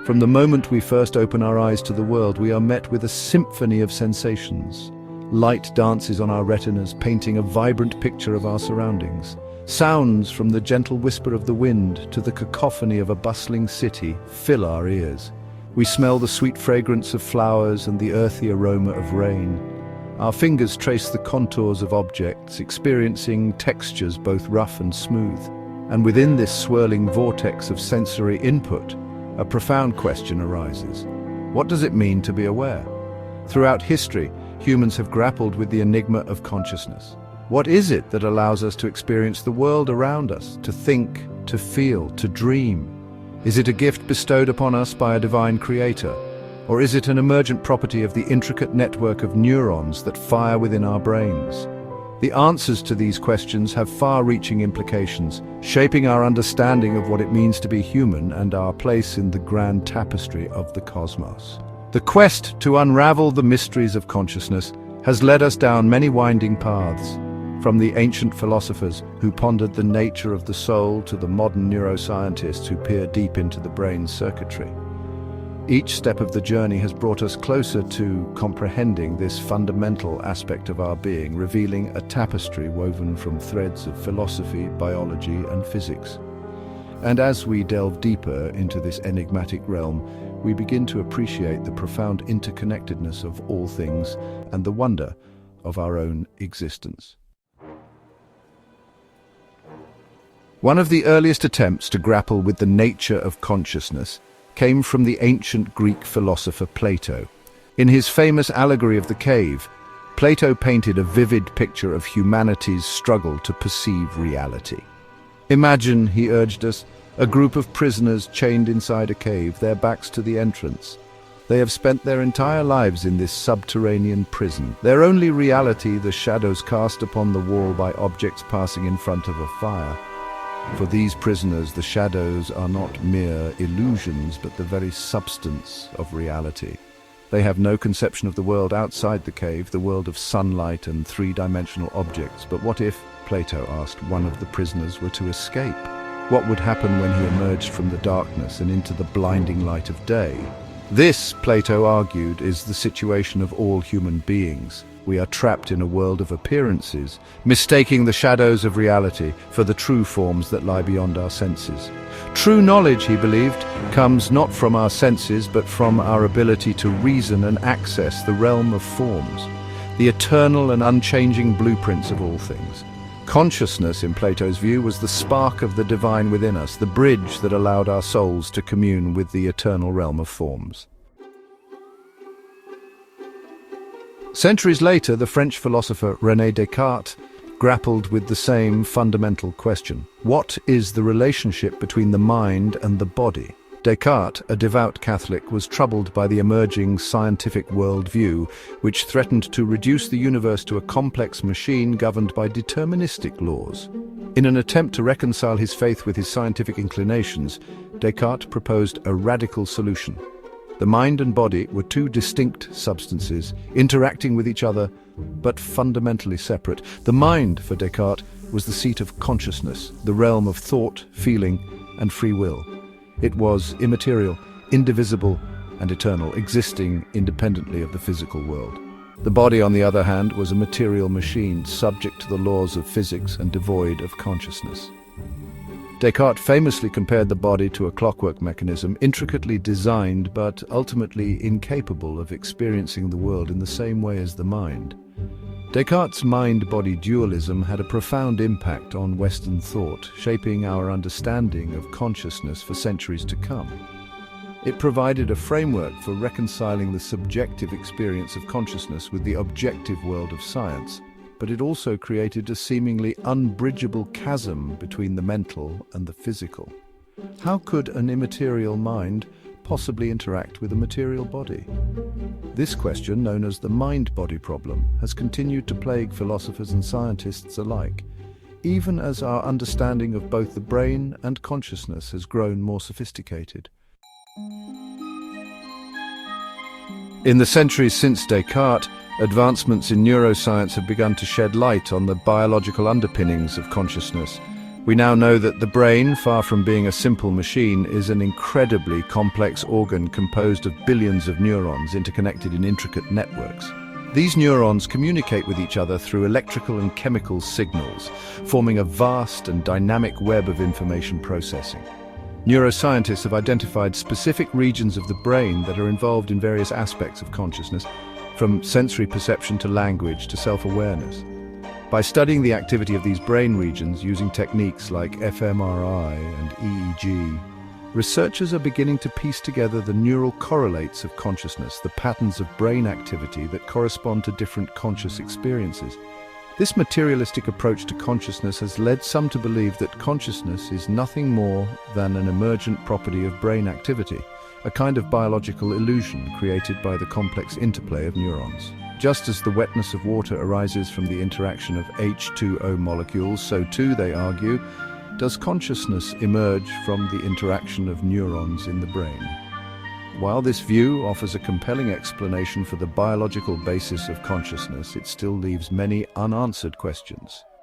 From the moment we first open our eyes to the world, we are met with a symphony of sensations. Light dances on our retinas, painting a vibrant picture of our surroundings. Sounds, from the gentle whisper of the wind to the cacophony of a bustling city, fill our ears. We smell the sweet fragrance of flowers and the earthy aroma of rain. Our fingers trace the contours of objects, experiencing textures both rough and smooth. And within this swirling vortex of sensory input, a profound question arises. What does it mean to be aware? Throughout history, humans have grappled with the enigma of consciousness. What is it that allows us to experience the world around us, to think, to feel, to dream? Is it a gift bestowed upon us by a divine creator? Or is it an emergent property of the intricate network of neurons that fire within our brains? The answers to these questions have far-reaching implications, shaping our understanding of what it means to be human and our place in the grand tapestry of the cosmos. The quest to unravel the mysteries of consciousness has led us down many winding paths, from the ancient philosophers who pondered the nature of the soul to the modern neuroscientists who peer deep into the brain's circuitry. Each step of the journey has brought us closer to comprehending this fundamental aspect of our being, revealing a tapestry woven from threads of philosophy, biology, and physics. And as we delve deeper into this enigmatic realm, we begin to appreciate the profound interconnectedness of all things and the wonder of our own existence. One of the earliest attempts to grapple with the nature of consciousness came from the ancient Greek philosopher Plato. In his famous allegory of the cave, Plato painted a vivid picture of humanity's struggle to perceive reality. Imagine, he urged us, a group of prisoners chained inside a cave, their backs to the entrance. They have spent their entire lives in this subterranean prison. Their only reality, the shadows cast upon the wall by objects passing in front of a fire. For these prisoners, the shadows are not mere illusions, but the very substance of reality. They have no conception of the world outside the cave, the world of sunlight and three-dimensional objects. But what if, Plato asked, one of the prisoners were to escape? What would happen when he emerged from the darkness and into the blinding light of day? This, Plato argued, is the situation of all human beings. We are trapped in a world of appearances, mistaking the shadows of reality for the true forms that lie beyond our senses. True knowledge, he believed, comes not from our senses, but from our ability to reason and access the realm of forms, the eternal and unchanging blueprints of all things. Consciousness, in Plato's view, was the spark of the divine within us, the bridge that allowed our souls to commune with the eternal realm of forms. Centuries later, the French philosopher René Descartes grappled with the same fundamental question. What is the relationship between the mind and the body? Descartes, a devout Catholic, was troubled by the emerging scientific worldview, which threatened to reduce the universe to a complex machine governed by deterministic laws. In an attempt to reconcile his faith with his scientific inclinations, Descartes proposed a radical solution. The mind and body were two distinct substances, interacting with each other, but fundamentally separate. The mind, for Descartes, was the seat of consciousness, the realm of thought, feeling, and free will. It was immaterial, indivisible, and eternal, existing independently of the physical world. The body, on the other hand, was a material machine, subject to the laws of physics and devoid of consciousness. Descartes famously compared the body to a clockwork mechanism, intricately designed but ultimately incapable of experiencing the world in the same way as the mind. Descartes' mind-body dualism had a profound impact on Western thought, shaping our understanding of consciousness for centuries to come. It provided a framework for reconciling the subjective experience of consciousness with the objective world of science, but it also created a seemingly unbridgeable chasm between the mental and the physical. How could an immaterial mind possibly interact with a material body? This question, known as the mind-body problem, has continued to plague philosophers and scientists alike, even as our understanding of both the brain and consciousness has grown more sophisticated. In the centuries since Descartes, advancements in neuroscience have begun to shed light on the biological underpinnings of consciousness, We now know that the brain, far from being a simple machine, is an incredibly complex organ composed of billions of neurons interconnected in intricate networks. These neurons communicate with each other through electrical and chemical signals, forming a vast and dynamic web of information processing. Neuroscientists have identified specific regions of the brain that are involved in various aspects of consciousness, from sensory perception to language to self-awareness. By studying the activity of these brain regions using techniques like fMRI and EEG, researchers are beginning to piece together the neural correlates of consciousness, the patterns of brain activity that correspond to different conscious experiences. This materialistic approach to consciousness has led some to believe that consciousness is nothing more than an emergent property of brain activity, a kind of biological illusion created by the complex interplay of neurons. Just as the wetness of water arises from the interaction of H2O molecules, so too, they argue, does consciousness emerge from the interaction of neurons in the brain. While this view offers a compelling explanation for the biological basis of consciousness, it still leaves many unanswered questions.